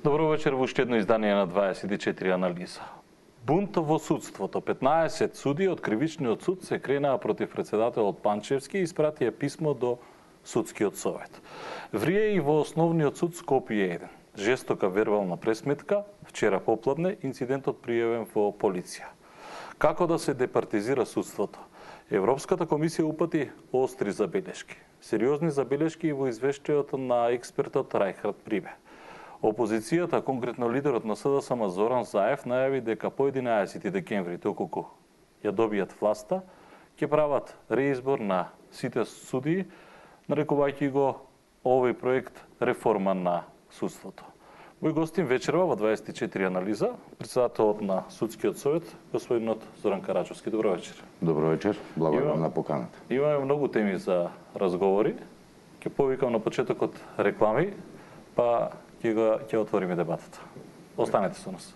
Добро вечер во уште едно издание на 24 анализа. Бунт во судството. 15 суди од Кривичниот суд се кренаа против председателот Панчевски и испратија писмо до Судскиот совет. Врие и во Основниот суд Скопје 1. Жестока вербална пресметка, вчера попладне инцидентот пријавен во полиција. Како да се департизира судството? Европската комисија упати остри забелешки. Сериозни забелешки и во извештајот на експертот Рајхард Прибе. Опозицијата, конкретно лидерот на СДСМ Зоран Заев, најави дека по 11 декември, доколку ја добијат власта, ќе прават реизбор на сите судии, нарекувајќи го овој проект реформа на судството. Мој гостин вечерва во 24 анализа, председателот на Судскиот совет, господинот Зоран Караджовски. Добро вечер. Добро вечер, благодарам на поканата. Имаме многу теми за разговори. Ќе повикам на почетокот реклами, па ќе отвориме дебатата. Останете со нас.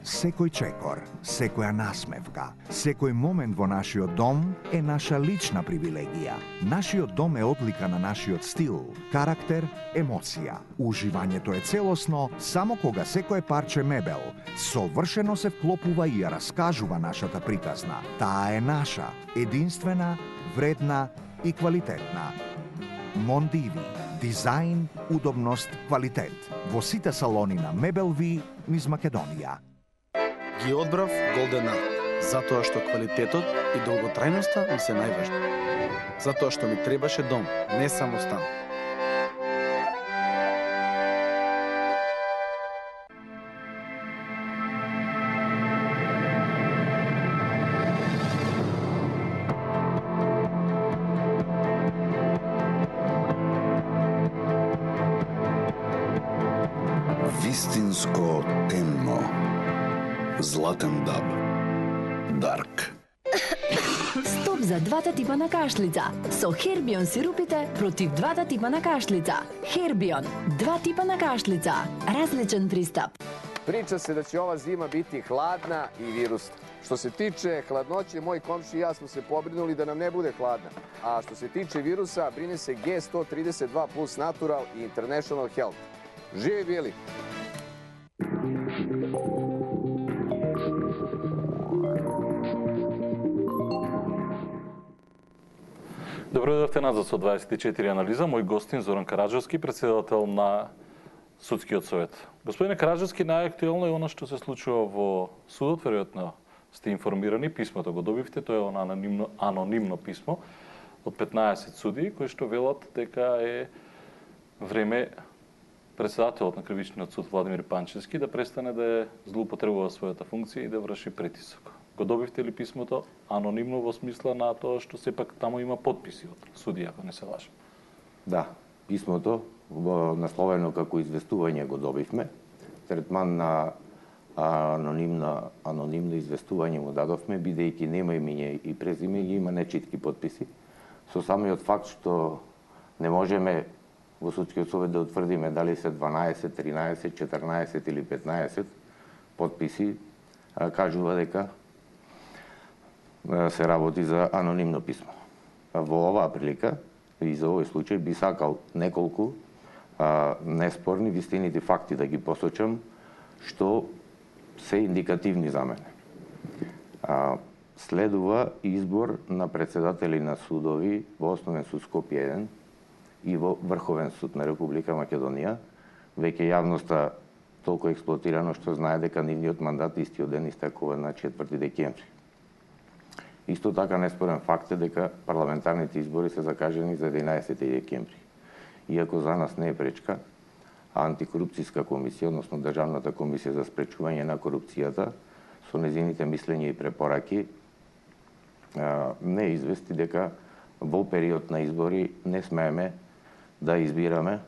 Секој чекор, секоја насмевка, секој момент во нашиот дом е наша лична привилегија. Нашиот дом е одлика на нашиот стил, карактер, емоција. Уживањето е целосно само кога секое парче мебел совршено се вклопува и ја раскажува нашата приказна. Таа е наша, единствена, вредна и квалитетна. Мондиви. Дизајн, удобност, квалитет. Во сите салони на Мебелви низ Македонија. Ги одбрав Голден Арт, затоа што квалитетот и долготрајноста ми се најважни. Затоа што ми требаше дом, не само стан. Вистинско темно. Златен даб. Дарк. Стоп за двата типа на кашлица. Со Хербион сирупите против двата типа на кашлица. Хербион. Два типа на кашлица. Различен пристап. Priča se da će ova zima biti hladna i virusna. Što se tiče hladnoće, moj komši i ja smo se pobrinuli da nam ne bude hladna. A što se tiče virusa, brine se G132 plus Natural i International Health. Živi bili! Добро дојдовте назад со 24 анализа. Мој гостин Зоран Караджовски, председател на Судскиот совет. Господине Караджовски, најактуелно е она што се случува во судот, веројатно сте информирани, писмото го добивте, тоа е она анонимно писмо од 15 судии кои што велат дека е време председателот на Кривичниот суд Владимир Панчевски да престане да ја злоупотребува својата функција и да врши притисок. Го добивте ли писмото анонимно во смисла на тоа што сепак таму има подписи од судија, ако не се лажам? Да, писмото насловено како известување го добивме. Третман на анонимно известување му дадовме, бидејќи нема имење и презиме, и има нечитки подписи. Со самиот факт што не можеме во Судскиот совет да утврдиме дали се 12, 13, 14 или 15 подписи, кажува дека се работи за анонимно писмо. Во оваа прилика и за овој случај би сакал неколку неспорни вистинити факти да ги посочам, што се индикативни за мене. Следува избор на председатели на судови во Основен суд Скопје 1 и во Врховен суд на Република Македонија. Веќе јавноста толку експлоатирано што знае дека нивниот мандат истиот ден истекува на 4 декември. Исто така неспорен факт е дека парламентарните избори се закажени за 11 декември. Иако за нас не е пречка, антикорупцијска комисија, односно Државната комисија за спречување на корупцијата, со незините мислења и препораки, не извести дека во период на избори не смееме да избираме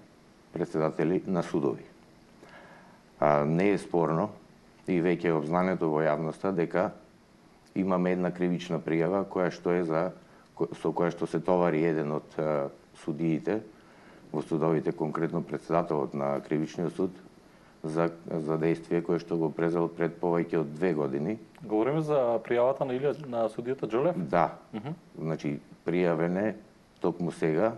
председатели на судови. Не е спорно и веќе е обзнането во јавноста дека имаме една кривична пријава со која што се товари еден од судиите во судовите, конкретно председателот на Кривичниот суд, за действие кое што го презел пред повеќе од 2 години. Говориме за пријавата на судијата Џолев? Да. Значи, пријавен е токму сега,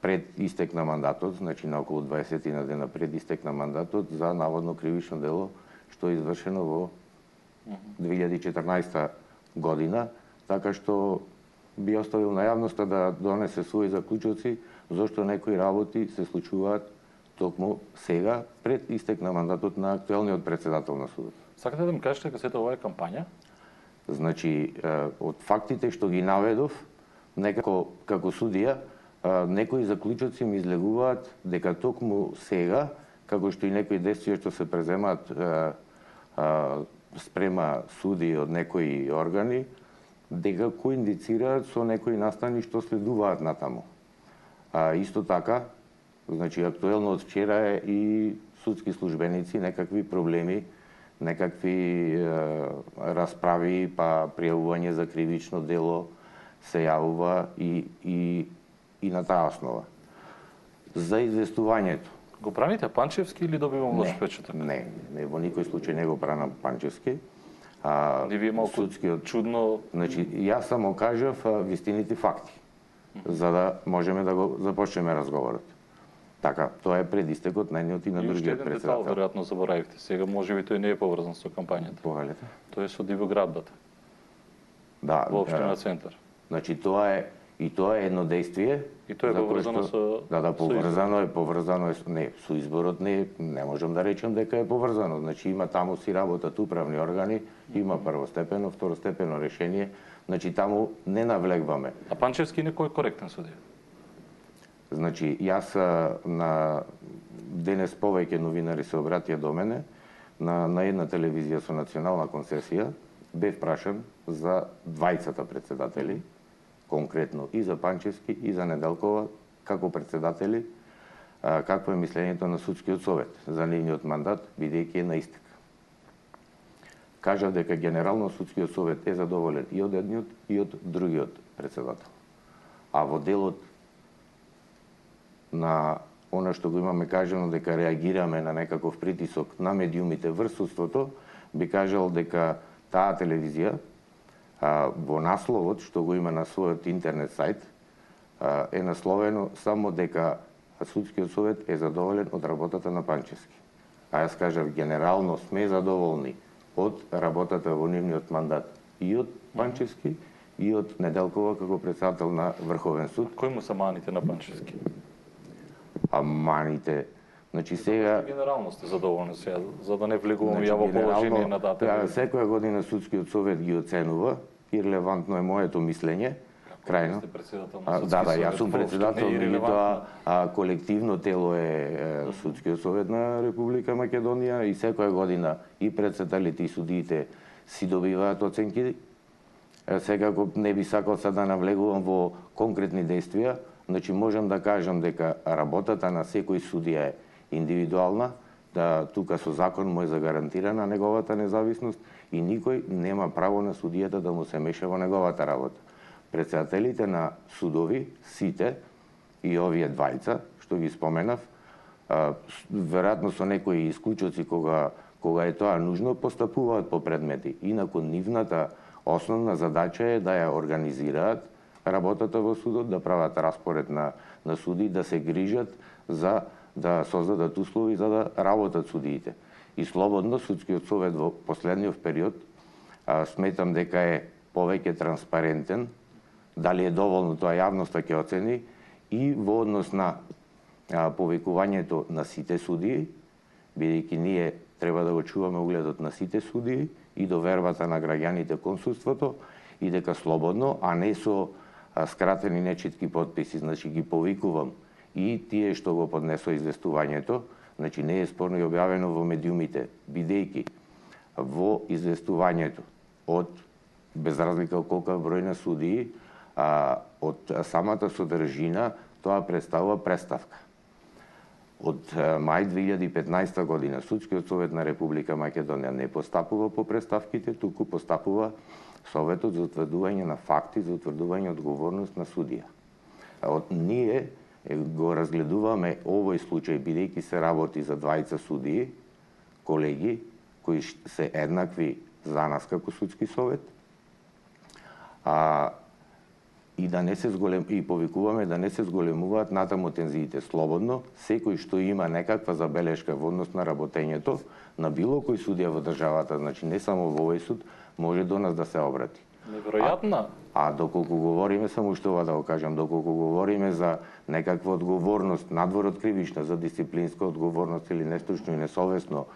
пред истек на мандатот, значи на околу 20 на дена пред истек на мандатот, за наводно кривично дело што е извршено во 2014 година, така што би оставил на јавноста да донесе своји заклучоци зошто некои работи се случуваат токму сега, пред истек на мандатот на актуелниот председател на судот. Сакате да ми кажете дека сета ова е кампања? Значи, од фактите што ги наведов, некако како судија, некои заклучоци ми излегуваат дека токму сега, како што и некои действија што се преземаат спрема суди од некои органи, дека кои индицираат со некои настани што следуваат натаму. Исто така, значи актуелно од вчера е и судски службеници, некакви проблеми, некакви расправи, па пријавување за кривично дело се јавува и на таа основа. За известувањето. Го браните Панчевски или добивам лош впечаток? Не, во никој случај не го бранам Панчевски. Не ви е малку судскиот чудно? Значи, јас само кажав вистините факти, за да можеме да го започнеме разговорот. Така, тоа е пред истекот на едниот и на другиот председател. председател. Веројатно заборавивте. Сега можеби тој не е поврзан со кампањата. Повелете. Тој е со Дивоградбата, Да, во општина Центар. значи тоа е едно действие. И тоа е за кое поврзано што- со поврзано е со изборот, не можам да речем дека е поврзано. Значи има таму си работат управни органи, има првостепено, второстепено решение, значи таму не навлегваме. А Панчевски некој коректен судија? Значи, јас на денес повеќе новинари се обратија до мене на една телевизија со национална концесија, бев прашан за двајцата председатели, конкретно и за Панчевски и за Неделкова, како председатели, какво е мислењето на судскиот совет за нивниот мандат, бидејќи е на истек. Кажав дека генерално судскиот совет е задоволен и од едниот и од другиот председател. А во делот на она што го имаме кажано дека реагираме на некаков притисок на медиумите врз судството, би кажал дека таа телевизија во насловот што го има на својот интернет сајт е насловено само дека судскиот совет е задоволен од работата на Панчевски. А јас кажав генерално сме задоволни од работата во нивниот мандат и од Панчевски и од Неделкова како председател на Врховен суд. Кои му се маните на Панчевски? А маните, значи сега Генерално сте задоволни сега, за да не влегувам значи, ја во положение генерално, на дата. секоја година судскиот совет ги оценува и релевантно е моето мислење. Крајно. Сте председател на судски Да, совет, јас сум воопшто председател, не е меѓутоа колективно тело е Судскиот совет на Република Македонија и секоја година и председателите и судиите си добиваат оценки. Секако не би сакал сега да навлегувам во конкретни действија, значи можам да кажам дека работата на секој судија е индивидуална, да тука со закон му е загарантирана неговата независност и никој нема право на судијата да му се меша во неговата работа. Председателите на судови, сите, и овие двајца, што ги споменав, веројатно со некои исклучоци кога е тоа нужно, постапуваат по предмети. Инаку нивната основна задача е да ја организираат работата во судот, да прават распоред на суди, да се грижат за да создадат услови за да работат судиите. И слободно судскиот совет во последниот период сметам дека е повеќе транспарентен, дали е доволно тоа јавноста ќе оцени, и во однос на повикувањето на сите судии, бидејќи ние треба да го чуваме угледот на сите судии и довербата на граѓаните кон судството, и дека слободно, а не со скратени нечитки подписи, значи ги повикувам и тие што го поднесо известувањето, значи не е спорно и објавено во медиумите, бидејќи во известувањето од без разлика од колку број на судии, од самата содржина тоа представува преставка. Од мај 2015 година Судскиот совет на Република Македонија не постапува по преставките, туку постапува Советот за утврдување на факти, за утврдување одговорност на судија. Ние го разгледуваме овој случај бидејќи се работи за двајца судии, колеги кои се еднакви за нас како судски совет, и да не се и повикуваме да не се зголемуваат натаму тензиите. Слободно, секој што има некаква забелешка во однос на работењето на било кој судија во државата, значи не само во овој суд, може до нас да се обрати. Неверојатно. А доколку говориме, само што ова да го кажам, доколку говориме за некаква одговорност надвор од кривична, за дисциплинска одговорност или нестручно и несовесно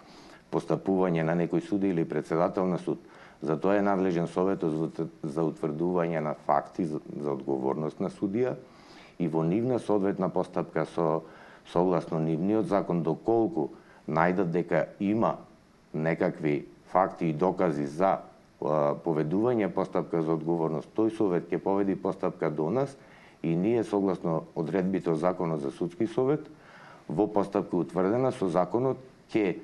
постапување на некој суди или председател на суд, за тоа е надлежен Советот за утврдување на факти за одговорност на судија и во нивна соодветна постапка согласно нивниот закон, доколку најдат дека има некакви факти и докази за поведување постапка за одговорност, тој совет ќе поведи постапка до нас и ние согласно одредбите од Законот за судски совет во постапка утврдена со законот ќе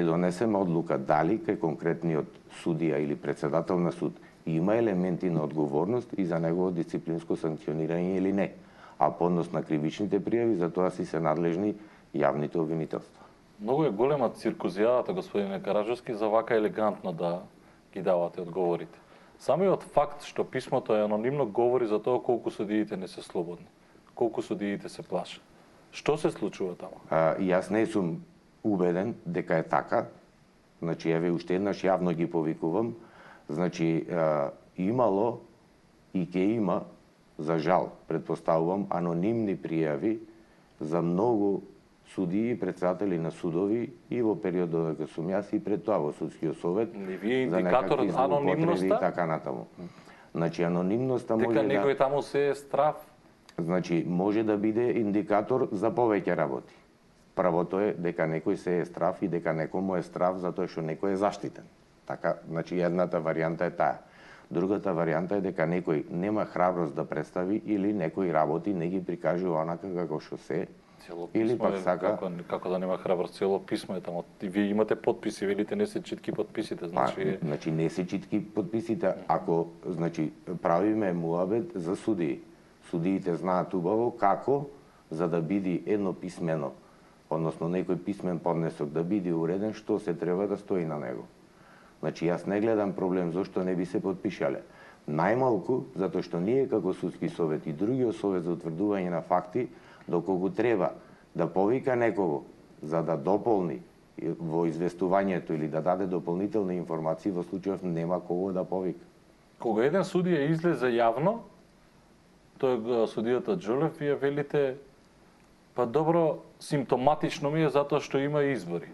донесеме одлука дали кај конкретниот судија или председател на суд има елементи на одговорност и за негово дисциплинско санкционирање или не. А по однос на кривичните пријави, за тоа си се надлежни јавните обвинителства. Многу е голема циркузијадата, господине Караджовски, за вака елегантно да ги давате одговорите. Самиот факт што писмото е анонимно говори за тоа колку судиите не се слободни, колку судиите се плашат. Што се случува таму? Јас не сум убеден дека е така. Значи, еве уште еднаш јавно ги повикувам. Значи, имало и ќе има, за жал, предпоставувам, анонимни пријави за многу судии и председатели на судови и во периодот кога сум јас и пред тоа во судскиот совет. Не ви е индикатор од анонимноста? И така натаму. Значи, анонимноста може дека некој таму се е страв? Значи, може да биде индикатор за повеќе работи. Првото е дека некој се е страв и дека некому е страв затоа што некој е заштитен. Така, значи едната варијанта е таа. Другата варијанта е дека некој нема храброст да представи или некои работи не ги прикажува онака како што се. Или пак сака како да нема храброст, цело писмо е таму. Вие имате подписи, велите не се читки подписите, значи значи не се читки подписите, ако значи правиме муабет за судии. Судиите знаат убаво како за да биде едно писмено, односно некој писмен поднесок да биде уреден, што се треба да стои на него. Значи јас не гледам проблем зошто не би се подпишале. Најмалку затоа што ние како судски совет и другиот совет за утврдување на факти, доколку треба да повика некого за да дополни во известувањето или да даде дополнителни информации, во случајов нема кого да повика. Кога еден судија излезе јавно, тој судијата Џолев, вие велите, па добро, симптоматично ми е затоа што има избори.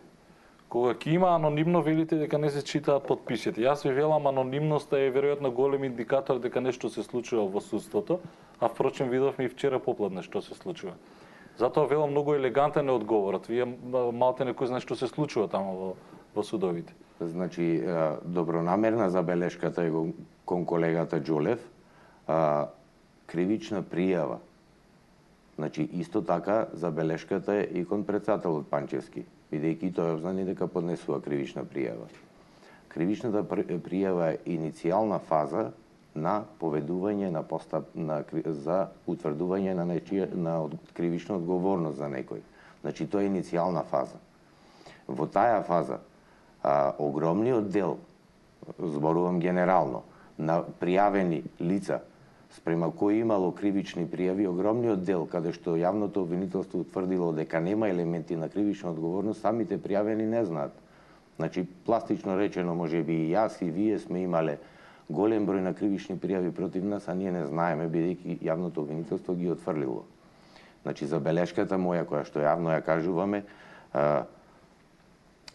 Кога ќе има анонимно, велите дека не се читаат подписите. Јас ви велам, анонимноста е веројатно голем индикатор дека нешто се случува во судството, а впрочем видовме и вчера попладне што се случува. Затоа велам многу елегантен е одговорот. Вие малте некој знае што се случува таму во судовите. Значи, добронамерна забелешката е кон колегата Џолев, кривична пријава. Значи, исто така, забелешката е и кон председателот Панчевски, бидејќи тој обзнани дека поднесува кривична пријава. Кривичната пријава е иницијална фаза на поведување на за утврдување на кривична одговорност за некој. Значи, тоа е иницијална фаза. Во таа фаза, огромниот дел, зборувам генерално, на пријавени лица спрема кои имало кривични пријави, огромниот дел, каде што јавното обвинителство утврдило дека нема елементи на кривична одговорност, самите пријавени не знаат. Значи, пластично речено, може би и јас и вие сме имале голем број на кривични пријави против нас, а ние не знаеме, бидејќи јавното обвинителство ги отфрлило. Значи, забелешката моја, која што јавно ја кажуваме,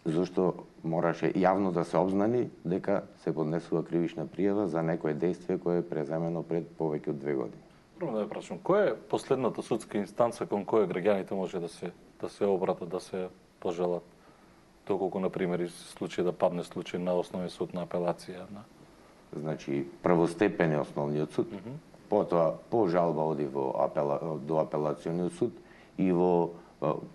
зашто мораше јавно да се обзнани дека се поднесува кривична пријава за некое действие кое е преземено пред повеќе од 2 години. Прво да ја прашам, која е последната судска инстанца кон која граѓаните може да се обратат, да се пожелат, доколку на пример случај да падне случај на основен суд на апелација на? Значи, првостепен е основниот суд, потоа по жалба оди до апелациониот суд и во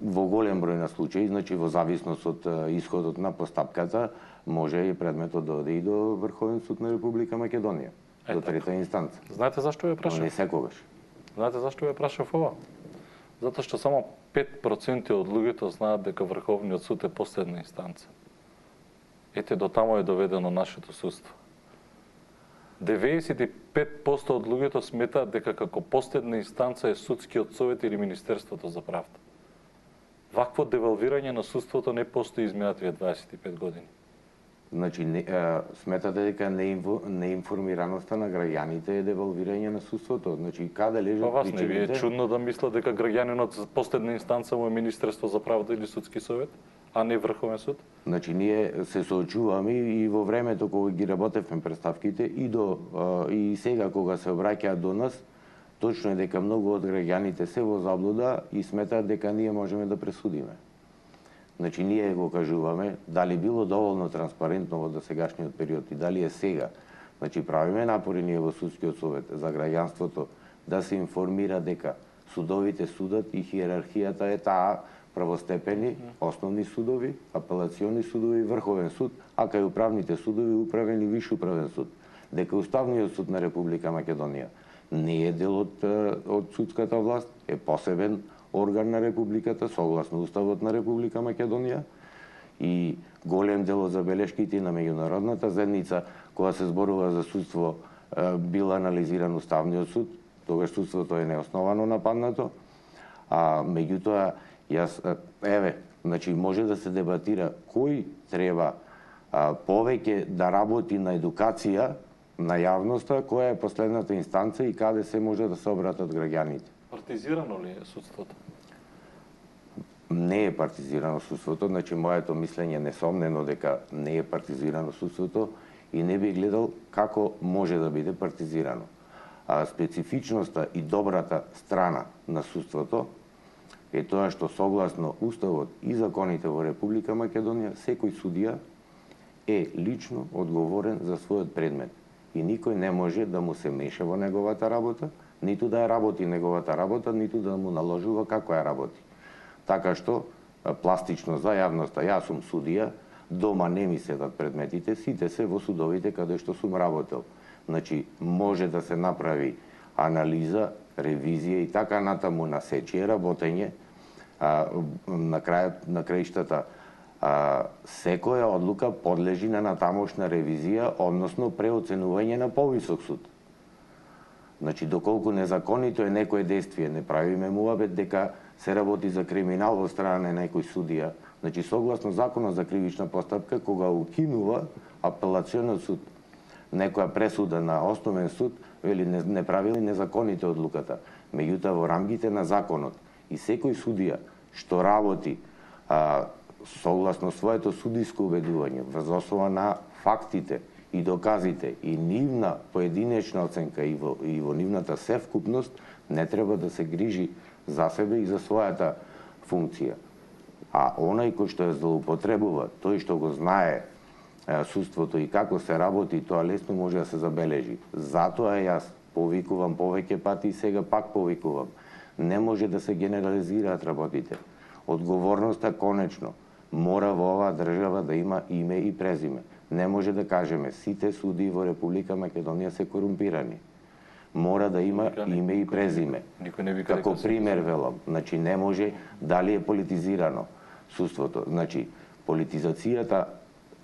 голем број на случаи, значи во зависност од исходот на постапката, може и предметот да оде и до Врховен суд на Република Македонија, до трета инстанца. Знаете зашто ја прашав? Но не секогаш. Знаете зашто ја прашав ова? Затоа што само 5% од луѓето знаат дека Врховниот суд е последна инстанца. Ете, до тамо е доведено нашето судство. 95% од луѓето сметаат дека како последна инстанца е Судскиот совет или Министерството за правда. Вакво девалвирање на судството не постои изминативе 25 години. Значи, сметате дека неинформираноста на граѓаните е девалвирање на судството? Значи, каде лежат Па вас не ви е причините? чудно да мислат дека граѓанинот за последна инстанца му е Министерство за правда или Судски совет, а не Врховен суд? Значи, ние се соочуваме и во времето кога ги работевме представките и сега кога се обраќаат до нас, точно е дека многу од граѓаните се во заблуда и сметаат дека ние можеме да пресудиме. Значи, ние го кажуваме, дали било доволно транспарентно во досегашниот период и дали е сега. Значи, правиме напори ние во Судскиот совет за граѓанството да се информира дека судовите судат и хиерархијата е таа првостепени, основни судови, апелациони судови, Врховен суд, а кај управните судови управен и Виш управен суд. Дека Уставниот суд на Република Македонија не е дел од судската власт, е посебен орган на Републиката, согласно Уставот на Република Македонија, и голем дел од забелешките на меѓународната заедница, кога се зборува за судство, бил анализиран Уставниот суд, тогаш судството е неосновано нападнато, меѓутоа, значи може да се дебатира кој треба повеќе да работи на едукација на јавноста, која е последната инстанца и каде се може да се обратат граѓаните. Партизирано ли е судството? Не е партизирано судството, значи моето мислење несомнено дека не е партизирано судството и не би гледал како може да биде партизирано. Специфичноста и добрата страна на судството е тоа што согласно Уставот и законите во Република Македонија, секој судија е лично одговорен за својот предмет и никој не може да му се меша во неговата работа, ниту да ја работи неговата работа, ниту да му наложува како ја работи. Така што, пластично за јавноста, јас сум судија, дома не ми седат предметите, сите се во судовите каде што сум работел. Значи, може да се направи анализа, ревизија и така натаму на сечие работење, на краиштата, секоја одлука подлежи на натамошна ревизија, односно преоценување на повисок суд. Значи, доколку незаконито е некое действие, не правиме муабет дека се работи за криминал во страна на некој судија. Значи, согласно Законот за кривична постапка, кога укинува апелационот суд некоја пресуда на основен суд, вели не правили незаконите одлуката. Меѓутоа, во рамките на законот и секој судија што работи согласно своето судиско убедување, врз основа на фактите и доказите и нивна поединечна оценка и во нивната севкупност, не треба да се грижи за себе и за својата функција. А онај кој што ја злоупотребува, тој што го знае судството и како се работи, тоа лесно може да се забележи. Затоа јас повикувам повеќе пати и сега пак повикувам. Не може да се генерализираат работите. Одговорноста конечно мора во оваа држава да има име и презиме. Не може да кажеме сите суди во Република Македонија се корумпирани. Мора да има име и презиме. Како пример велам, значи не може дали е политизирано судството. Значи политизацијата,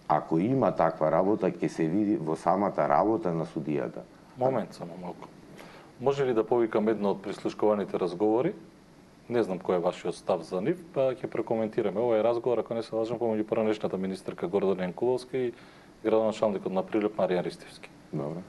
ако има таква работа, ќе се види во самата работа на судијата. Момент само малку. Може ли да повикам едно од прислушкуваните разговори? Не знам кој е вашиот став за нив, па ќе прекоментираме овој разговор, ако не се лажам, помеѓу поранешната министерка Гордана Јанкуловска и градоначалникот на Прилеп Маријан Ристевски. Добро.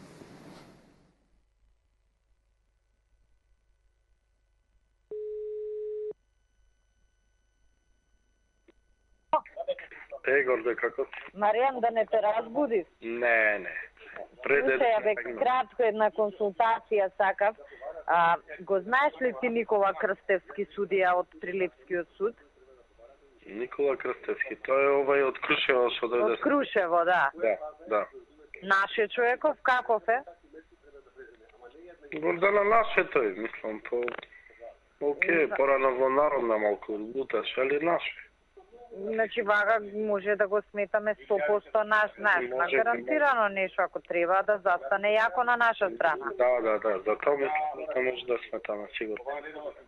Горде, како? Маријан, да не те разбудив? Не. Слушај, бе, кратко една консултација сакав. Го знаеш ли ти Никола Крстевски, судија од Прилепскиот суд? Никола Крстевски, тој е овај од Крушево што дојде. Од Крушево, да. Да. Нашиот човеков, каков е? Гордана наше тој, мислам, окей, порано во народна малку луташ, али наше. Значи вага може да го сметаме 100% наш, знаеш, на Може, гарантирано нешто ако треба да застане јако на наша страна. Да, затоа мислам да може да сметаме сигурно.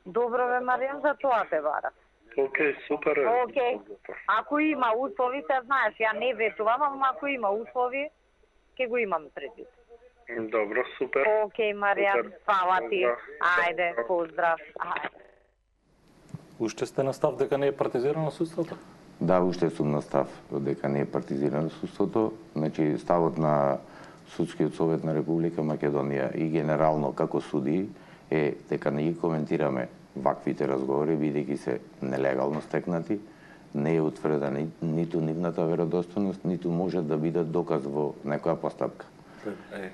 Добро бе, Маријан, за тоа те барам. Океј, супер е. Океј. Ако има услови, се знаеш, ја не ветувам, ама ако има услови, ќе го имам предвид. Добро, супер. Океј, Маријан, Супер. фала ти. Поздрав. Ајде, поздрав. Ајде. Уште сте на став дека не е партизирано судството? Да, уште сум на став дека не е партизирано судството. Значи, ставот на Судскиот совет на Република Македонија и генерално како суди е дека не ги коментираме ваквите разговори, бидејќи се нелегално стекнати, не е утврдена ниту нивната веродостојност, ниту може да биде доказ во некоја постапка.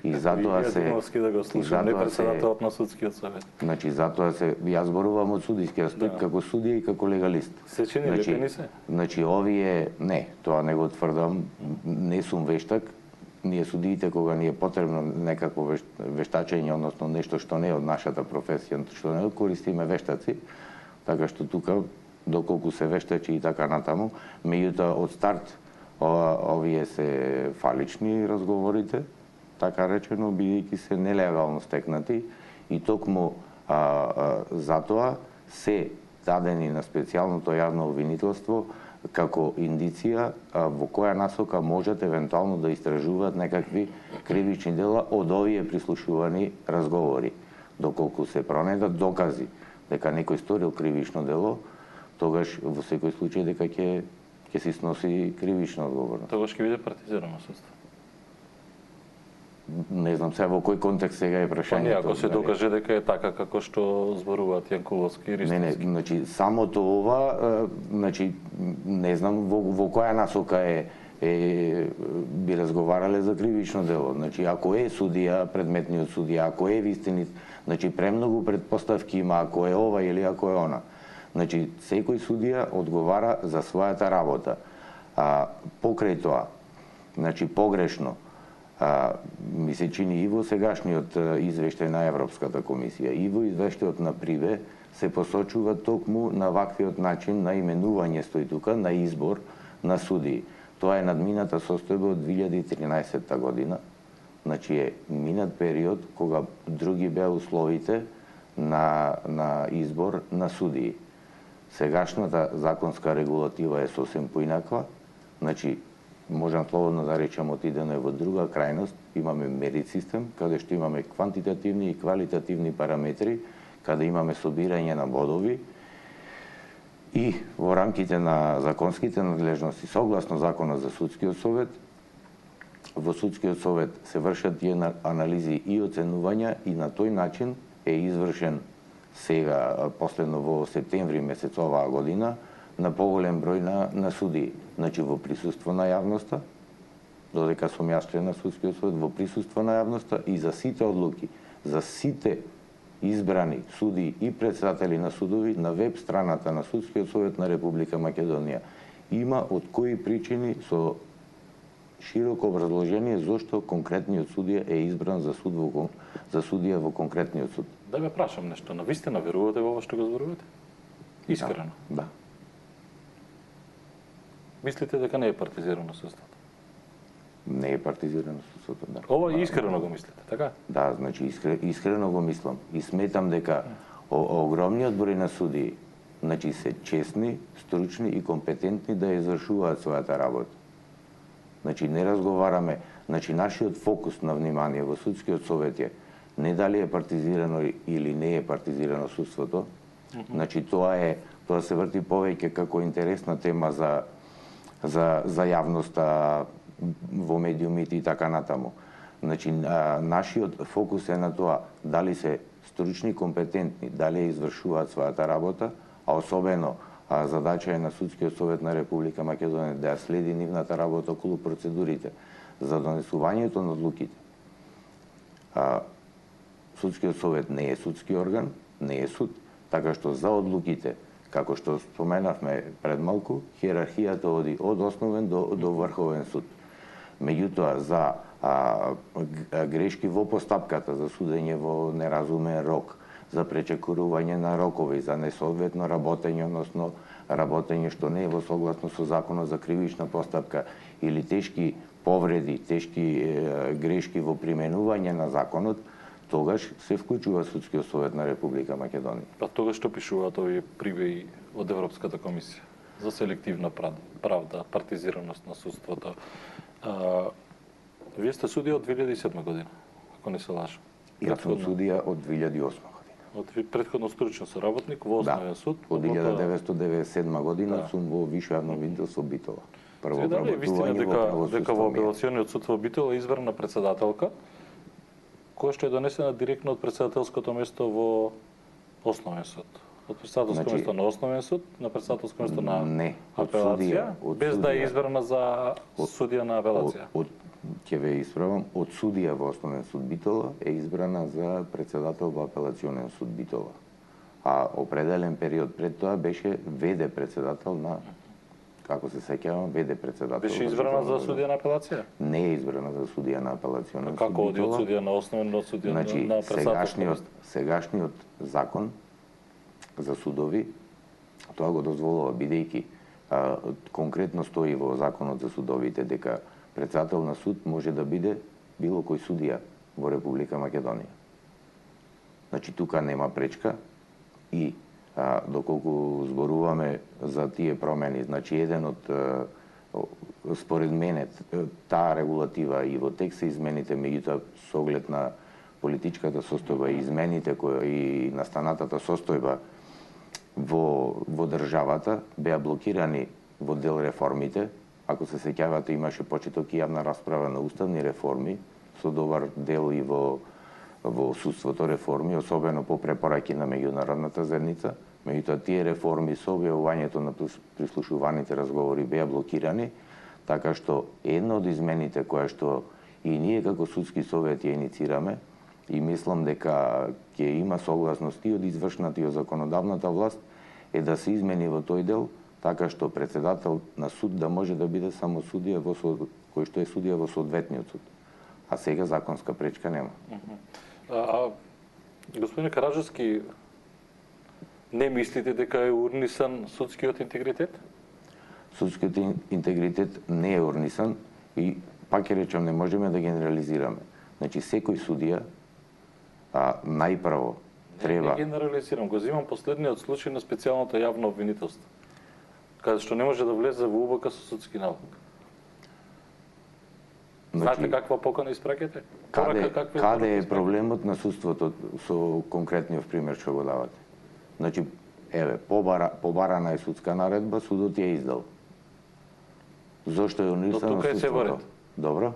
И затоа се да го слушам, не председателот на Судскиот совет. Значи затоа се јас зборувам од судиски аспект како судија и како легалист. Се чини дека не се? Значи овие не, тоа не го тврдам, не сум вештак. Ние судиите кога ни е потребно некакво вештачење, односно нешто што не е од нашата професија, што не користиме вештаци, така што тука доколку се вештачи и така натаму, меѓутоа од старт овие се фалични разговорите, така речено, бидејќи се нелегално стекнати и токму затоа се дадени на специјалното јавно обвинителство како индиција во која насока можат евентуално да истражуваат некакви кривични дела од овие прислушувани разговори. Доколку се пронедат докази дека некој сторил кривично дело, тогаш во секој случај дека ќе се сноси кривична одговорност. Тогаш ќе биде партизирано судство. Не знам сега во кој контекст сега е прашањето. Не, ако се докаже дека е така како што зборуваат Јанкуловски и Ристовски. Не, значи самото ова, значи не знам во која насока би разговарале за кривично дело. Значи ако е судија, предметниот судија, ако е вистинит, значи премногу предпоставки има ако е ова или ако е она. Значи секој судија одговара за својата работа. Покрај тоа, значи погрешно ми се чини и во сегашниот извештај на Европската комисија и во извештајот на Прибе се посочува токму на ваквиот начин на именување стои тука, на избор на судии. Тоа е надмината состојба од 2013 година, значи е минат период кога други беа условите на избор на судии. Сегашната законска регулатива е сосем поинаква, значи можам слободно да речам отидено е во друга крајност, имаме мерит систем, каде што имаме квантитативни и квалитативни параметри, каде имаме собирање на бодови и во рамките на законските надлежности, согласно Законот за Судскиот совет, во Судскиот совет се вршат и анализи и оценувања и на тој начин е извршен сега, последно во септември месец оваа година, на поголем број на судии. Значи во присуство на јавноста, додека сум јас член на Судскиот совет, во присуство на јавноста и за сите одлуки, за сите избрани судии и председатели на судови на веб страната на Судскиот совет на Република Македонија. Има од кои причини со широко образложение зошто конкретниот судија е избран за судија во конкретниот суд. Да ве прашам нешто, на вистина верувате во ова што го зборувате? Искрено? Да. Мислите дека не е партизирано судството? Не е партизирано судството, да. Ова искрено го мислите, така? Да, значи искрено го мислам. И сметам дека огромниот број на судии, значи се честни, стручни и компетентни да извршуваат својата работа. Значи не разговараме, значи нашиот фокус на внимание во Судскиот совет е не дали е партизирано или не е партизирано судството. Значи тоа се врти повеќе како интересна тема за јавноста во медиумите и така натаму. Значи, нашиот фокус е на тоа дали се стручни, компетентни, дали извршуваат својата работа, а особено задача е на Судскиот совет на Република Македонија да ја следи нивната работа околу процедурите за донесувањето на одлуките. Судскиот совет не е судски орган, не е суд, така што за одлуките, како што споменавме пред малку, хиерархијата оди од основен до врховен суд. Меѓутоа, за грешки во постапката, за судење во неразумен рок, за пречекорување на рокови, за несоодветно работење, односно работење што не е во согласно со законот за кривична постапка или тешки повреди, тешки грешки во применување на законот, тогаш се вклучува Судскиот совет на Република Македонија. Па тогаш што пишуваат овие прибеи од Европската комисија за селективна правда, партизираност на судството? Вие сте судија од 2007 година, ако не се лажам. Јас сум судија од 2008 година. Од претходно стручен соработник во Основен суд. Од 1997 година сум во Висше јавно обвинителство Битола. Прво обработување дека во апелациониот суд во Битола е избрана председателка, која што е донесена директно од председателското место во Основен суд. Од председателско место на Основен суд на председателско место на апелација, без да е избрана за судија на апелација. Ќе ве исправам, од судија во Основен суд Битола е избрана за председател во апелационен суд Битола. А определен период пред тоа беше ВД председател на, како се сеќавам, ВД председател. Беше избрана за судија на апелација? Не е избрана за судија на апелационен суд Битола. Како оди од судија на Основен до судија на председателско? Сегашниот закон за судови тоа го дозволува, бидејќи конкретно стои во законот за судовите дека председател на суд може да биде било кој судија во Република Македонија. Значи тука нема пречка и доколку зборуваме за тие промени, значи еден од според мене таа регулатива и во текст се измените, меѓутоа со оглед на политичката состојба и измените и настанатата состојба во државата беа блокирани во дел реформите. Ако се сеќавате, имаше почеток и јавна расправа на уставни реформи, со добар дел и во судството реформи, особено по препораки на меѓународната заедница. Меѓутоа, тие реформи со објавувањето на прислушуваните разговори беа блокирани, така што една од измените која што и ние како судски совет ја иницираме, и мислам дека ќе има согласност и од извршната и од законодавната власт, е да се измени во тој дел, така што председател на суд да може да биде само судија кој што е судија во соодветниот суд. А сега законска пречка нема. Господин Караджовски, не мислите дека е урнисан судскиот интегритет? Судскиот интегритет не е урнисан и пак ќе речам, не можеме да генерализираме. Значи секој судија најпрво треба... Не генерализирам, го взимам последниот случај на специјалното јавно обвинителство, каде што не може да влезе во УБК со судски налог. Знаете каква покана испраќате? Каде е проблемот на судството со конкретниот пример што го давате? Значи, еве, побарана е судска наредба, судот ја издал. Зошто е унисано судството? Добро.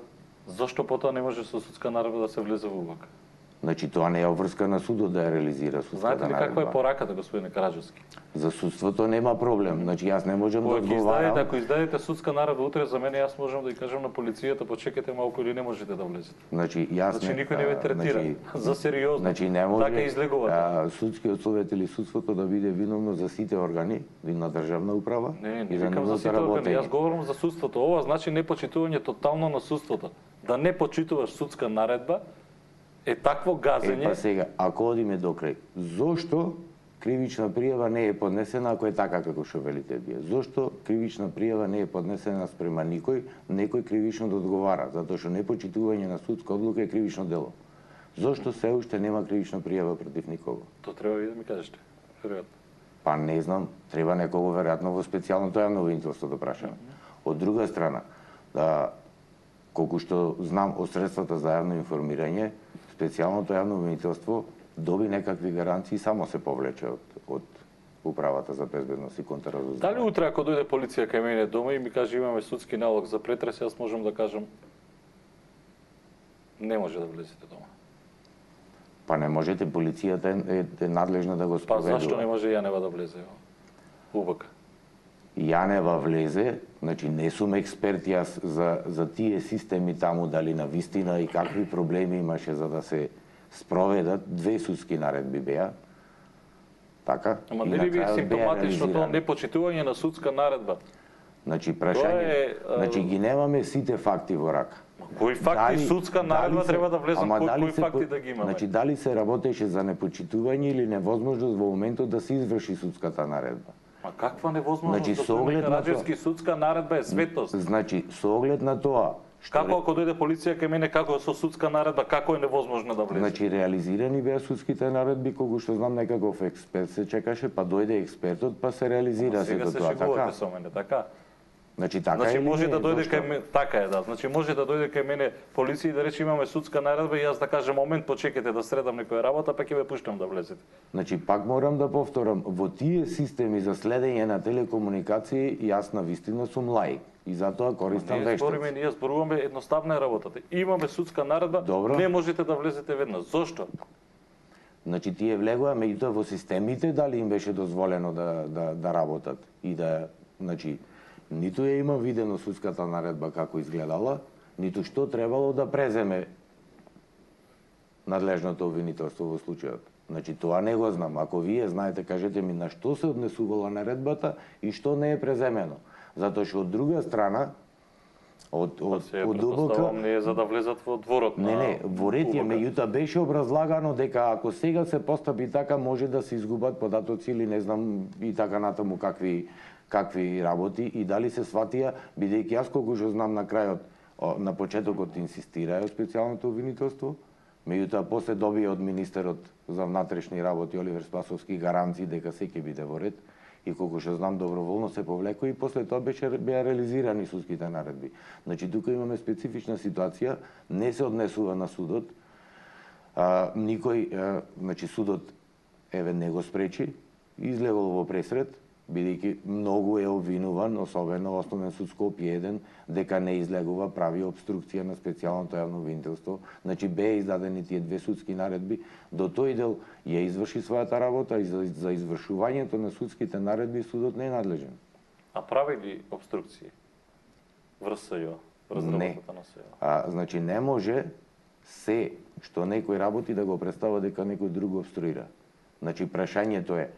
Зошто потоа не може со судска наредба да се влезе во УБК? Значи, тоа не е обврска на судот да ја реализира судската наредба. Знаете ли каква е пораката, господине Караджовски? За судството нема проблем. Значи, јас не можам да одговарам. Ако издадете судска наредба утре за мене, јас можам да ја кажам на полицијата, почекате малку или не можете да влезете. Значи, јас никој не ве третира за сериозно. Значи, не може така излегувате. Судскиот совет или судството да биде виновно за сите органи на државна управа. Не викам за сите органи. Јас говорам за судството. Ова значи непочитување тотално на судството. Да не почитуваш судска наредба е такво газење. Па сега, ако одиме до крај, зошто кривична пријава не е поднесена ако е така како што велите вие? Зошто кривична пријава не е поднесена спрема некој кривично да одговара? Затоа што непочитување на судска одлука е кривично дело. Зошто се уште нема кривична пријава против никого? Тоа треба и да ми кажете, веројатно. Па не знам, треба некого веројатно во специјалното јавно обвинителство да прашаме. Од друга страна, колку што знам од средствата за јавно информирање, специјалното јавно обвинителство доби некакви гаранции, само се повлече од Управата за безбедност и контраразузнавање. Дали утре ако дојде полиција кај мене дома и ми каже имаме судски налог за претрес, јас можам да кажам не може да влезете дома? Па не можете, полицијата е надлежна да го спроведува. Па зашто не може Јанева да влезе во УБК? Јанева влезе, значи не сум експерт јас за тие системи таму, дали на вистина и какви проблеми имаше за да се спроведат, 2 судски наредби беа. Така? Ама нели ви е симптоматично тоа непочитување на судска наредба? Значи прашање, значи ги немаме сите факти во рака. Кои факти судска наредба треба да влезат, кои факти да ги имаме? Значи дали се работеше за непочитување или невозможност во моментот да се изврши судската наредба? Ма каква невозможност Значи, да со оглед приме на Караджевски судска наредба е светост. Значи, со оглед на тоа, Како ако дојде полиција кај мене, како со судска наредба, како е невозможно да влезе? Значи, реализирани беа судските наредби, колку што знам некаков експерт се чекаше, па дојде експертот, па се реализира Сега сето се тоа, шегувате така? со мене, така? Значи, така Значи е или може не? да дојде Зошто? кај мене, така е, да. Значи може да дојде кај мене полиција и да рече имаме судска наредба и јас да кажам момент почекайте да средам некоја работа, па ќе ве пуштам да влезете. Значи, пак морам да повторам, во тие системи за следење на телекомуникации, јас на вистина сум лаик. И затоа користам Не збориме, вештаци. ние зборуваме едноставна е работата. Имаме судска наредба, Добро. не можете да влезете веднаш. Зошто? Значи, тие влегоа, меѓутоа во системите, дали им беше дозволено да работат и да, значи, ниту ја има видено судската наредба како изгледала, ниту што требало да преземе надлежното обвинителство во случајот. Значи, тоа не го знам. Ако вие знаете, кажете ми на што се однесувала наредбата и што не е преземено. Затоа што од друга страна, од ДБК... Претпоставам не е за да влезат во дворот на... Не, во ред е, УБК. меѓутоа беше образлагано дека ако сега се постапи така, може да се изгубат податоци или не знам и така натаму какви работи и дали се сватија, бидејќи јас колку што знам на крајот, на почетокот инсистираја специјалното обвинителство, меѓутоа после добија од министерот за внатрешни работи Оливер Спасовски гаранции дека се ќе биде во ред и колку што знам доброволно се повлекоа и после тоа беа реализирани судските наредби. Значи тука имаме специфична ситуација, не се однесува на судот, никој, значи судот еве не го спречи, излегол во пресред, бидејќи многу е обвинуван, особено Основен суд Скопје 1, дека не излегува, прави обструкција на специјалното јавно обвинителство. Значи беа издадени тие две судски наредби, до тој дел ја изврши својата работа и за извршувањето на судските наредби судот не е надлежен. А прави ли обструкции? Врз СЈО, врз Не. работата на СЈО? Значи не може се што некој работи да го представа дека некој друг обструира. Значи прашањето е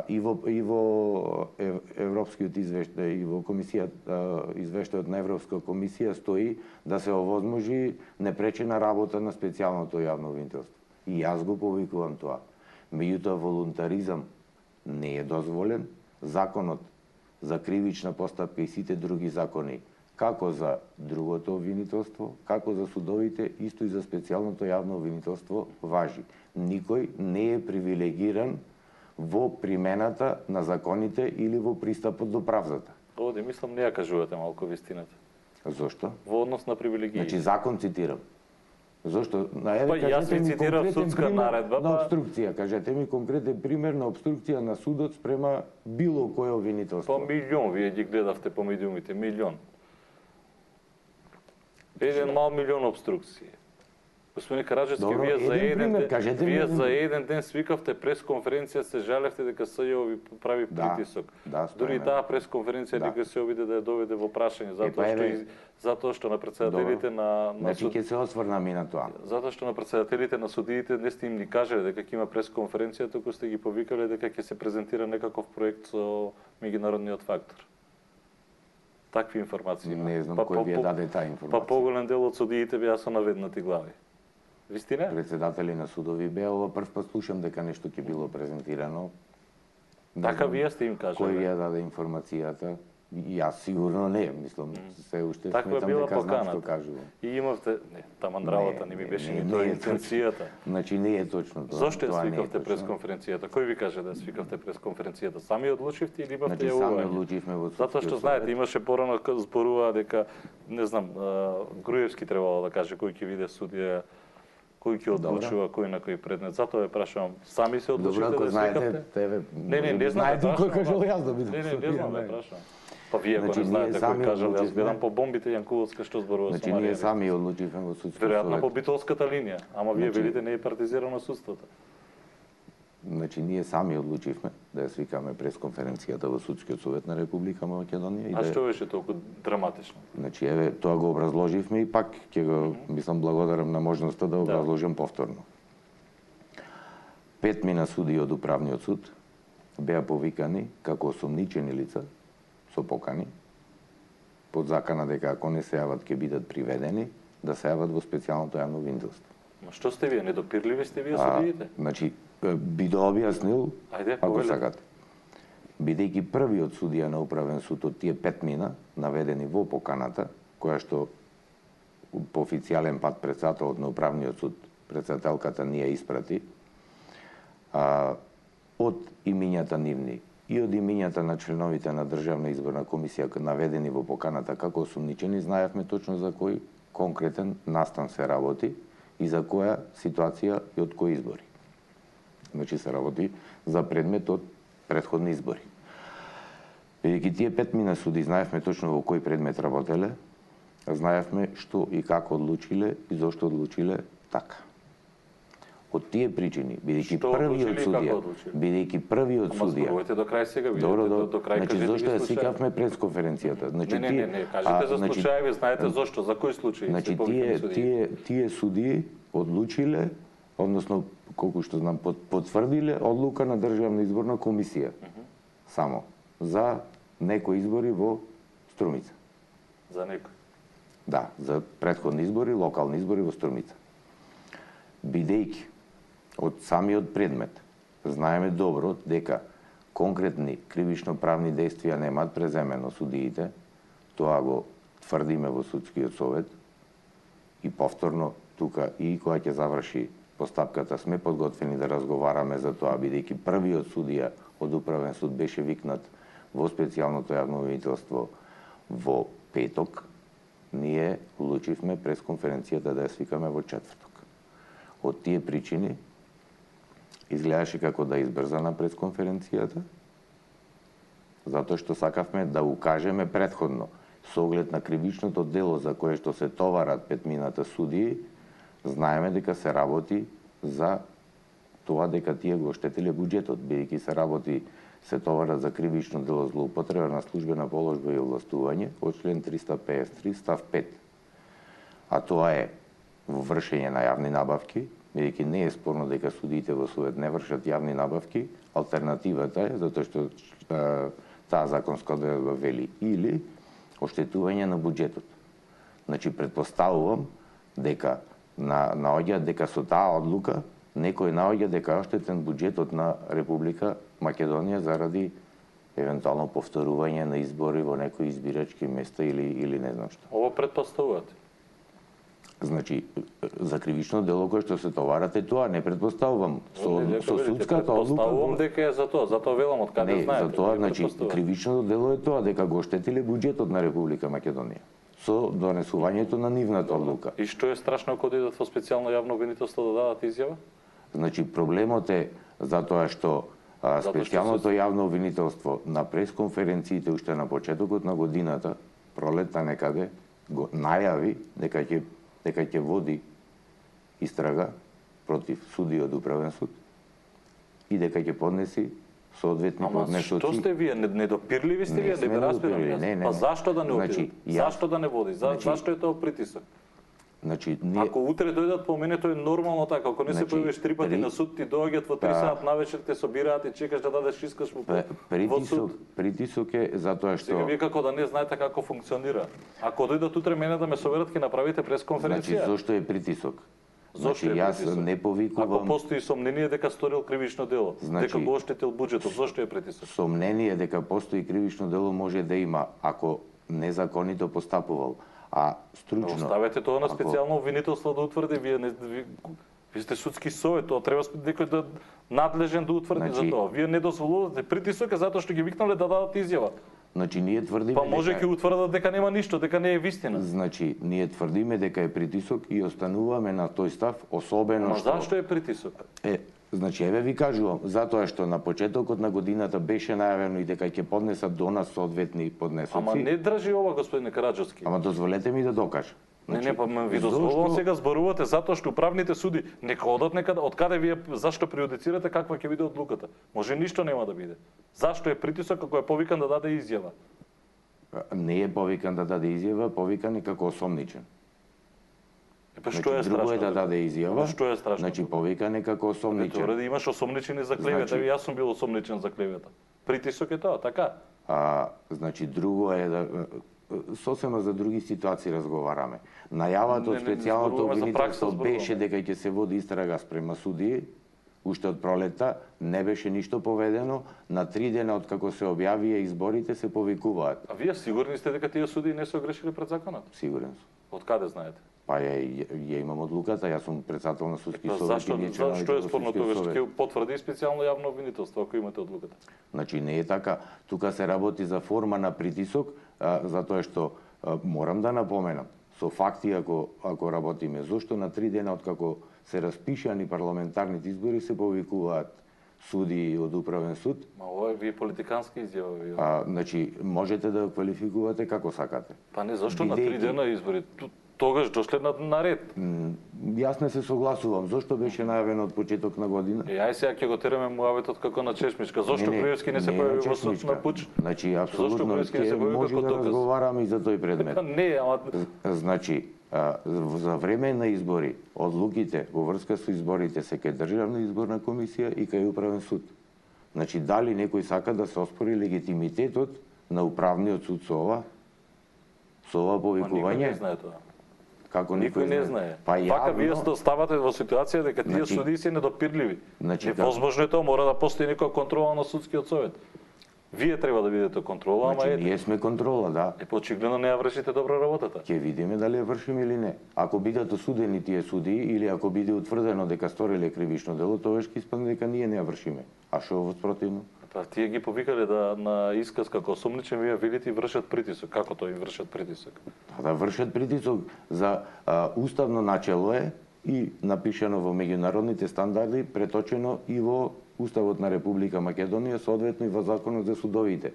и во европскиот извештај и во извештајот на Европска комисија стои да се овозможи непречена работа на специјалното јавно обвинителство. И јас го повикувам тоа. Меѓутоа волунтаризам не е дозволен. Законот за кривична постапка и сите други закони, како за другото обвинителство, како за судовите, исто и за специјалното јавно обвинителство важи. Никој не е привилегиран во примената на законите или во пристапот до правдата. Овде мислам не ја кажувате малку вистината. Зошто? Во однос на привилегии. Значи закон цитирам. Зошто? Па, јас ви цитирав судска наредба, на па- обструкција. Кажете ми конкретен пример на обструкција на судот спрема било кое По обвинителство. милион, вие ги гледавте по медиумите, милион. Еден мал милион обструкции. Господин Караджевски, Добро, вие за еден еден пример, ден, кажете ми вие еден за пример. еден ден свикавте пресконференција, се жалевте дека СЈО ви прави Да, притисок. да, Дури и стојаме. таа пресконференција Да. некој се обиде да ја доведе во прашање, еве. затоа што на председателите на Значи ќе се осврнам и на тоа. затоа што на председателите на судиите не сте им ни кажале дека ќе има пресконференција, туку сте ги повикале дека ќе се презентира некаков проект со меѓународниот фактор. Такви информации има. Не знам кој ви ја даде таа информација. Па поголем дел од судиите беа со наведнати глави. Вистина? Председатели на судови беа, ова прв пат слушам дека нешто ќе било презентирано. Не Така знам вие сте им Кој кажале. ја даде информацијата? Јас сигурно не, мислам, се уште Таква сметам била дека знам што поканата. кажувам. И имавте, не, таман работа не ми беше ни тоа е интенцијата. точно. Значи не е точно тоа. Зошто ја Тоа не е свикавте точно. пресконференцијата? Кој ви каже да свикавте пресконференцијата? Сами одлучивте или имавте Значи јавување? сами одлучивме во Затоа што судскиот знаете, совет. имаше порано зборува дека не знам, Груевски требало да каже кој ќе биде судија, кој ќе одлучува кој на кој предмет. Затоа ве прашувам, сами се Добро, одлучивте ако да знаете, свикавте? тебе Не знам, знаете кој прашувам, кажал ба. јас да бидам Не судија, знам, не. прашувам. Па вие Значи, го не ние знаете сами кој кажал, јас одлучивме. гледам по бомбите Јанкуловска што зборува со Значи Марија. ние сами одлучивме во судскиот Веројатно по совет. битолската линија, ама вие Значи- велите не е партизирано судството. Значи ние сами одлучивме да ја свикаме пресконференцијата во судскиот совет на Република Македонија и А да што беше толку драматично? Значи, еве, тоа го образложивме и пак ќе го, мислам, благодарам на можноста да образложам повторно. 5 мина суди од управниот суд беа повикани како осомничени лица со покани под закана дека ако не се јават ќе бидат приведени да се јават во специјалното јавно обвинителство. Ма што сте вие, недопирливи сте вие судиите? Значи, би да објаснил, Ајде, ако повелете. сакате. бидејќи првиот судија на управен суд од тие 5 мина, наведени во поканата, која што по официјален пат председателот на управниот суд, председателката ни ја испрати, од имињата нивни и од имињата на членовите на Државна изборна комисија наведени во поканата како осумничени, знаевме точно за кој конкретен настан се работи и за која ситуација и од кои избори. Значи се работи за предмет од претходни избори. Бидејќи тие 5 мина суди знаевме точно во кој предмет работеле, знаевме што и како одлучиле и зошто одлучиле така. Од тие причини, бидејќи првиот судија, Зборувате до крај сега, до крај. Значи зошто ја свикавме пресконференцијата? Значи не, кажете за случаеви, знаете зошто, за кои случаи? Значи тие судии одлучиле, односно колку што знам, потврдиле одлука на Државна изборна комисија само за некои избори во Струмица. За некои? Да, за претходни избори, локални избори во Струмица. Бидејќи од самиот предмет знаеме добро дека конкретни кривично-правни действија немаат преземено судиите, тоа го тврдиме во Судскиот совет и повторно тука и кога ќе заврши постапката сме подготвени да разговараме за тоа, бидејќи првиот судија од управен суд беше викнат во специјалното јавно обвинителство во петок, ние одлучивме пресконференцијата да ја свикаме во четврток. Од тие причини изгледаше како да избрза на пресконференцијата, затоа што сакавме да укажеме претходно, со оглед на кривичното дело за кое што се товарат 5 мината судии, знаеме дека се работи за тоа дека тие го оштетиле буџетот, бидејќи се работи, се товарат за кривично дело злоупотреба на службена положба и овластување од член 353 став 5. А тоа е во вршење на јавни набавки, бидејќи не е спорно дека судиите во Совет не вршат јавни набавки, алтернативата е, затоа што таа законска одредба вели, или оштетување на буџетот. Значи, предпоставувам дека наоѓа дека со таа одлука некој наоѓа дека е оштетен буџетот на Република Македонија заради евентуално повторување на избори во некои избирачки места или не знам што. Ово предпоставувате? Значи, за кривично дело кое што се товарате тоа, не предпоставувам. Со судската одлука... Предпоставувам дека е за тоа, затоа велам од каде знаете. Не, за тоа, значи, кривичното дело е тоа, дека го оштетиле буџетот на Република Македонија со донесувањето на нивната одлука. И што е страшно ако одидат во специјално јавно обвинителство да дадат изјава? Значи, проблемот е затоа што специјалното јавно обвинителство на пресконференциите уште на почетокот на годината, пролетта некаде, го најави дека ќе води истрага против суди од управен суд и дека ќе поднеси соодветни поднесоци. Што сте вие? Недопирливи сте вие? Не разбирам. Па зашто да не води? Зашто да не води? Зашто е тоа притисок? Значи, ако утре дојдат по мене, тоа е нормално така. Ако не се појавиш 3 пати на суд, ти доаѓаат во 3 сат навечер, те собираат и чекаш да дадеш искаш во суд. Притисок е затоа што... Сега вие како да не знаете како функционира. Ако дојдат утре мене да ме соберат, ќе направите пресконференција. Значи, зошто е притисок? Зошто е притисок? Јас не повикувам... Ако постои сомнение дека сторил кривично дело, дека го оштетил буџетот, зошто е притисок? Сомнение дека постои кривично дело може да има ако незаконито постапувал. А стручно... Оставете тоа на специјално обвинителство да утврди, вие сте судски совет, тоа треба некој да надлежен да утврди за тоа. Вие не дозволувате притисок затоа што ги викнале да дадат изјава. Значи ние тврдиме па може ќе утврдат дека нема ништо, дека не е вистина. Значи ние тврдиме дека е притисок и остануваме на тој став, особено што... Зашто е притисок? Значи, еве ви кажувам, затоа што на почетокот на годината беше најавено и дека ќе поднесат до нас соодветни поднесоци. Ама не држи ова, господине Караджовски. Ама дозволете ми да докажам. Значи, не, па ви дозволувам сега зборувате затоа што управните суди нека одат некаде, од каде вие зашто преюдицирате каква ќе биде одлуката? Може ништо нема да биде. Зашто е притисок ако е повикан да даде изјава? Не е повикан да даде изјава, повикан е како осомничен. Па што е страшно? Друго е да даде изјава. Што е страшно? Значи повикан е како осомничен. Тоа имаш осомничени за клевета, јас сум бил осомничен за клевета. Притисок е тоа, така? Значи друго е да сосема за други ситуации разговараме. Најавата од специјалното обвинителство беше дека ќе се води истрага спрема судии, уште од пролетта не беше ништо поведено, на 3 дена од како се објавија изборите се повикуваат. А вие сигурни сте дека тие судии не се огрешили пред законот? Сигурен сум. Од каде знаете? Па ја имам одлуката, јас сум председател на судски совет. Зашто е спорно тогаш? Ќе потврди специјално јавно обвинителство ако имате одлуката? Значи не е така. Тука се работи за форма на притисок, затоа што морам да напоменам, со факти ако работиме, зошто на 3 дена откако се распишани парламентарните избори се повикуваат суди од управен суд? Ма ова е вие политикански изјави. Значи можете да квалификувате како сакате. Па не, зашто на 3 дена избори? Тогаш дошле на ред. Јас не се согласувам. Зошто беше најавено од почеток на година? Ај сега ќе го тераме муаветот како на чешмичка. Зошто Груевски не се појави во суд на пуч? Значи апсолутно ќе може да разговараме и за тој предмет. Не, ама значи за време на избори, одлуките во врска со изборите се кај Државна изборна комисија и кај управен суд. Значи дали некој сака да се оспори легитимитетот на управниот суд со ова повикување? Никој не знае тоа. Како никој не знае. Па Вака вие ставате во ситуација дека тие судии се недопирливи. Невозможно е тоа, мора да постои некоја контрола на судскиот совет. Вие треба да бидете контрола, ама ете. Ние сме контрола, да. Очигледно не ја вршите добро работата. Ќе видиме дали ја вршиме или не. Ако бидат осудени тие судии или ако биде утврдено дека сториле кривично дело, тогаш ќе испадне дека ние не ја вршиме. А што во спротивно? Па тие ги повикале на исказ како осумничен, вие видите и вршат притисок. Како тоа им вршат притисок? Да вршат притисок за уставно начело е и напишано во меѓународните стандарди, преточено и во Уставот на Република Македонија, соодветно и во Законот за судовите.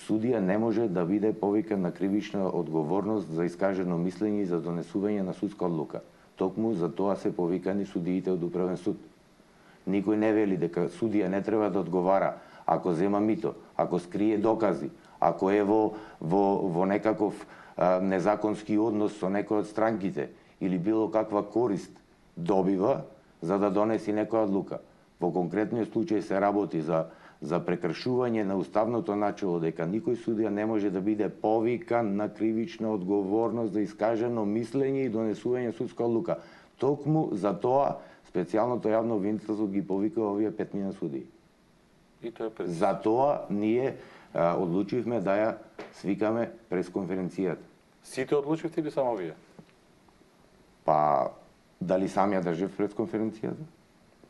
Судија не може да биде повикан на кривична одговорност за искажено мислење и за донесување на судска одлука. Токму за тоа се повикани судиите од управен суд. Никој не вели дека судија не треба да одговара ако зема мито, ако скрие докази, ако е во некаков незаконски однос со некој од странките или било каква корист добива за да донеси некоја одлука. Во конкретниот случај се работи за прекршување на уставното начело дека никој судија не може да биде повикан на кривична одговорност за искажено мислење и донесување судска одлука. Токму за тоа специјалното јавно обвинителство ги повика овие 5 судии. И тоа е за тоа ние одлучивме да ја свикаме пресконференцијата. Сите одлучивте или само вие? Па дали сам ја држев пресконференцијата?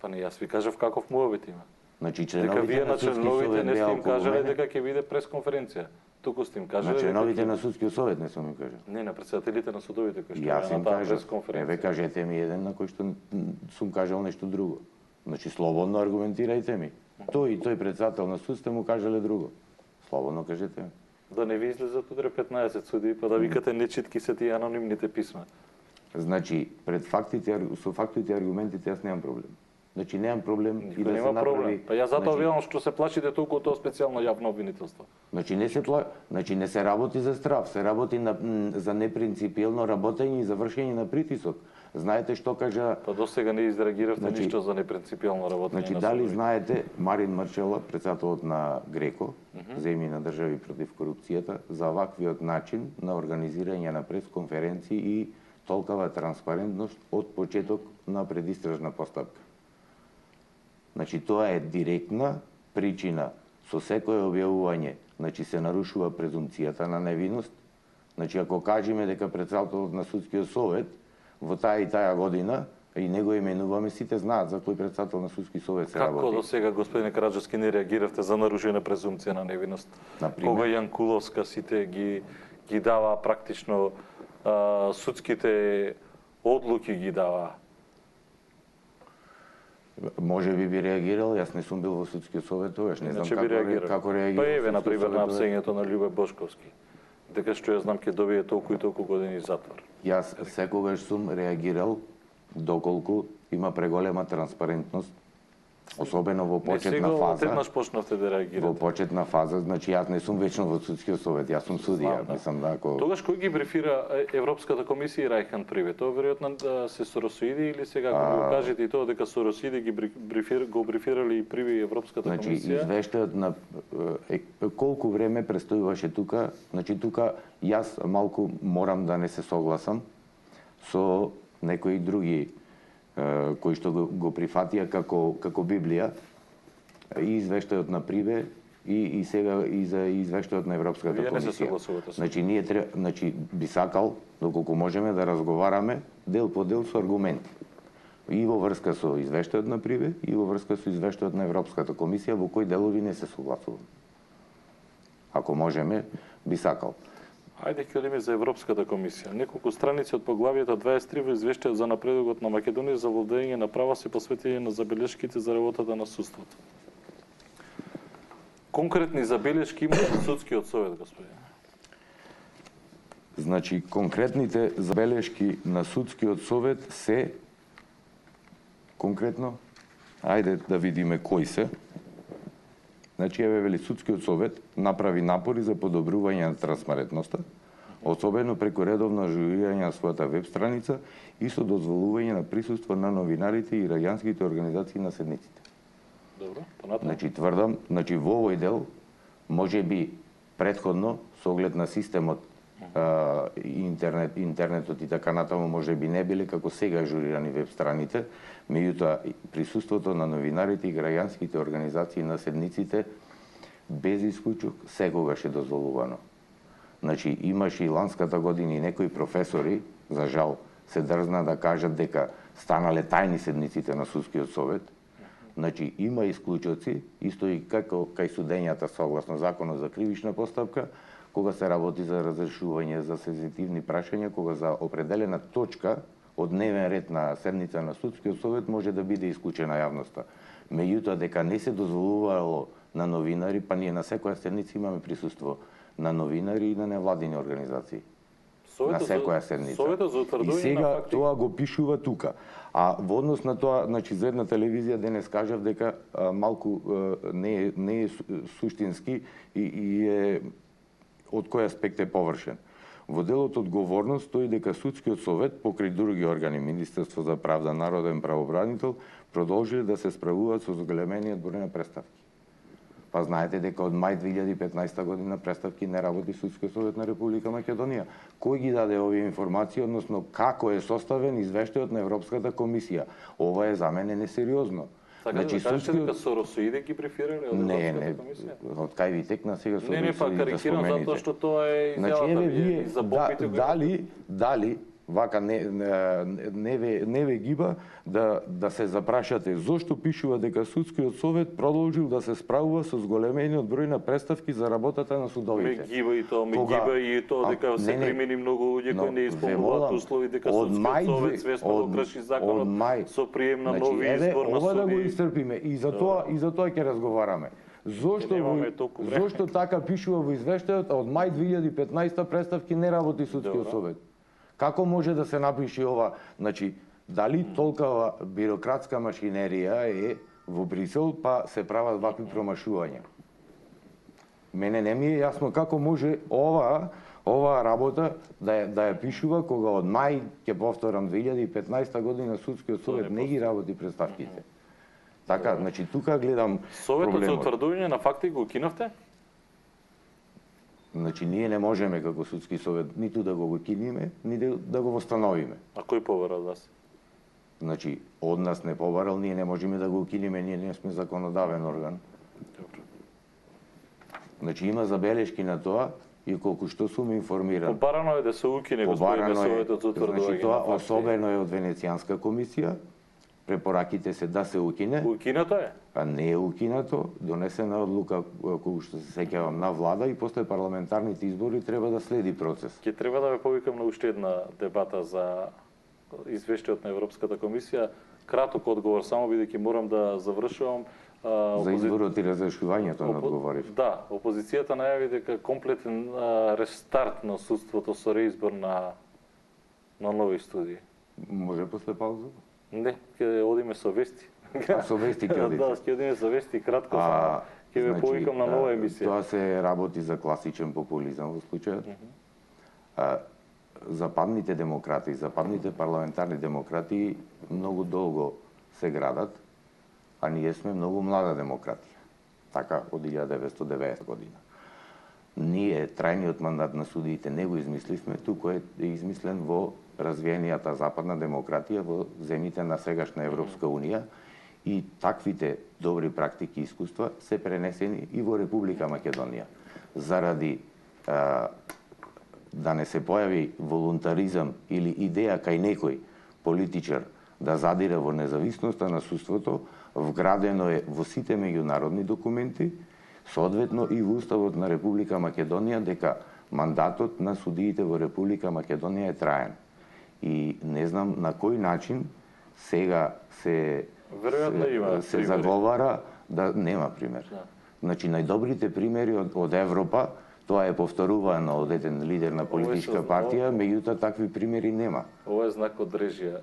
Па не, јас ви кажав каков муавет има. Значи членовите на судскиот совет не сте им кажале дека ќе биде пресконференција. Туку сте им кажале дека членовите на судскиот совет не сум им кажал. Не, на председателите на судовите кои што јас им кажав, пресконференција. Кажете ми еден на кој што сум кажал нешто друго. Значи слободно аргументирајте ми. Тој председател на суд сте му кажале друго. Слободно кажете ми. Да не ви излезат утре 15 судии, па да викате нечитки се тие анонимните писма. Значи, со фактите и аргументите јас немам проблем. Значи немам проблем и да се направи. Па ја затоа велам што се плашите толку од тоа специјално јавно обвинителство. Значи не се работи за страф, се работи за непринципиелно работење и за вршење на притисок. Знаете што кажа... Па досега не изреагиравте ништо за непринципиелно работење на судовите. Значи дали знаете Марин Марчела, председателот на Греко, Земји на држави против корупцијата, за ваквиот начин на организирање на пресконференции и толкава транспарентност од почеток на предистражна постапка. Значи тоа е директна причина со секое објавување, значи се нарушува презумцијата на невиност. Значи ако кажеме дека председателот на судскиот совет во таа и таа година и него именуваме, сите знаат за кој председател на судски совет се работи. Како до сега, господине Караджовски, не реагиравте за нарушена презумција на невиност? Кога Јанкуловска сите ги дава практично судските одлуки ги дава? Може би реагирал, јас не сум бил во судскиот совет тогаш, не знам како реагирал. Па еве, например, на апсењето на Љубе Бошковски. Дека што ја знам ќе добие толку и толку години затвор. Јас секогаш сум реагирал доколку има преголема транспарентност, особено во почетна фаза. Веднаш почнавте да реагирате. Во почетна фаза, значи јас не сум вечно во судскиот совет, јас сум судија, мислам да ако... Тогаш кој ги брифира Европската комисија и Рајхан Приве? Тоа веројатно се Соросоиди или сега ако го кажете и тоа дека Соросиди го брифирали и Приве и Европската комисија? Значи извештајот на колку време престојуваше тука, значи тука јас малку морам да не се согласам со некои други кои што го прифатија како Библија и извештајот на Прибе и сега и за извештајот на Европската Вие не се комисија. согласувате со Значи би сакал доколку можеме да разговараме дел по дел со аргументи. И во врска со извештајот на Прибе и во врска со извештајот на Европската комисија во кои делови не се согласуваме. Ако можеме, би сакал. Ајде ќе одиме за Европската комисија. Неколку страници од поглавието 23 во извештајот за напредокот на Македонија за владење на права се посветени на забелешките за работата на судството. Конкретни забелешки има од судскиот совет, господине? Значи, конкретните забелешки на судскиот совет се конкретно, ајде да видиме кои се. Значи, еве вели, судскиот совет направи напори за подобрување на транспарентноста, особено преку редовно ажурирање на својата веб страница и со дозволување на присуство на новинарите и граѓанските организации на седниците. Добро, понатаму. Значи, тврдам, во овој дел, може би предходно, со оглед на системот, интернетот и така натаму, може би не биле како сега ажурирани веб страните, меѓутоа присуството на новинарите и граѓанските организации на седниците без исклучок секогаш е дозволувано. Значи, имаше и ланската година и некои професори, за жал, се дрзна да кажат дека станале тајни седниците на судскиот совет. Значи, има исклучоци, исто и како кај судењата согласно законот за кривична постапка, кога се работи за разрешување за сензитивни прашања, кога за определена точка од дневен ред на седница на судскиот совет може да биде исклучена јавноста. Меѓутоа, дека не се дозволувало на новинари, па ние на секоја седница имаме присуство на новинари и на невладини организации. На секоја седница. Советот за утврдување и сега на факти. тоа го пишува тука. А во однос на тоа, значи за една телевизија денес кажав дека малку не е суштински и е од кој аспект е површен. Во делот одговорност стои дека судскиот совет покрај други органи, Министерство за правда, Народен правобранител, продолжиле да се справуваат со зголемениот број на преставки. Па знаете дека од мај 2015 година преставки не работи Судскиот совет на Република Македонија. Кој ги даде овие информации, односно како е составен извештајот на Европската комисија? Ова е за мене несериозно. Значи, да кажете дека Соросоиде ги преферирале од Европската комисија? Од кај ви текна сега Соросоиде? Не, па карикирам затоа што тоа е изјавата ви за бомбите. Дали вака не ве гиба да се запрашате зошто пишува дека Судскиот совет продолжил да се справува со зголемениот број на преставки за работата на судовите. Ме гиба и тоа дека се примени многу луѓе кои не исполнуваат услови, дека Судскиот совет свесно го крши законот со прием на нови избор на ова да го судии. исцрпиме и за тоа ќе разговараме. Зошто така пишува во извештајот, а од мај 2015 преставки не работи Судскиот совет? Како може да се напише ова? Значи, дали толкова бирократска машинерија е во Брисел, па се прават вакви промашувања? Мене не ми е јасно како може оваа работа да ја пишува кога од мај, ќе повторам, 2015 година Судскиот совет не ги работи преставките. Така, значи тука гледам Советот за проблемот. утврдување на факти го кинавте? Значи, ние не можеме како Судски совет ниту да го киниме, ни да го восстановиме. А кој побара од вас? Значи, од нас не побарал, ние не можеме да го киниме, ние не сме законодавен орган. Добро. Значи, има забелешки на тоа и колку што сум информиран. Побарано е да се укине господине Советот за утврдување значи, на тоа факти. особено е од Венецијанска комисија. Препораките се да се укине. Укинато е? А не е укинато, донесена одлука која што се сеќавам на влада и после парламентарните избори треба да следи процес. Ќе треба да ве повикам на уште една дебата за извештајот на Европската комисија. Краток одговор само бидејќи морам да завршувам. За изборот и разрешувањето не одговорив. Да, опозицијата најави дека комплетен рестарт на судството со реизбор на нови студии. Може после пауза? Не, ќе одиме со вести. Со вести ќе одите? Да, ќе одиме со вести кратко само. Ќе ве повикам на нова емисија. Тоа се работи за класичен популизам во случајот. Западните демократи, западните парламентарни демократи многу долго се градат, а ние сме многу млада демократија. Така од 1990 година. ние трајниот мандат на судиите не го измисливме, туку е измислен во развиенијата западна демократија, во земјите на сегашна Европска Унија, и таквите добри практики и искуства се пренесени и во Република Македонија. Заради да не се појави волунтаризам или идеја кај некој политичар да задире во независноста на судството, вградено е во сите меѓународни документи, соодветно и во Уставот на Република Македонија, дека мандатот на судиите во Република Македонија е траен. И не знам на кој начин сега се заговара да нема пример. Значи, најдобрите примери од Европа, тоа е повторувано од еден лидер на политичка партија, меѓутоа такви примери нема. Ова е знак од режија.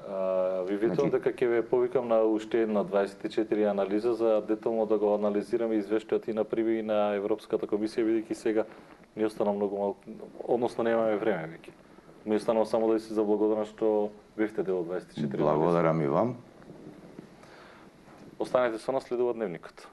Ви ветувам дека ќе ве повикам на уште една 24 анализа за детално да го анализираме извештајот и на ПРИВИ и на Европската комисија, бидејќи сега ни остана многу малку, односно немаме време веќе. Ми останува само да ви се заблагодарам што бевте дел од 24 анализа. Благодарам и вам. Останете со нас, следува Дневникот.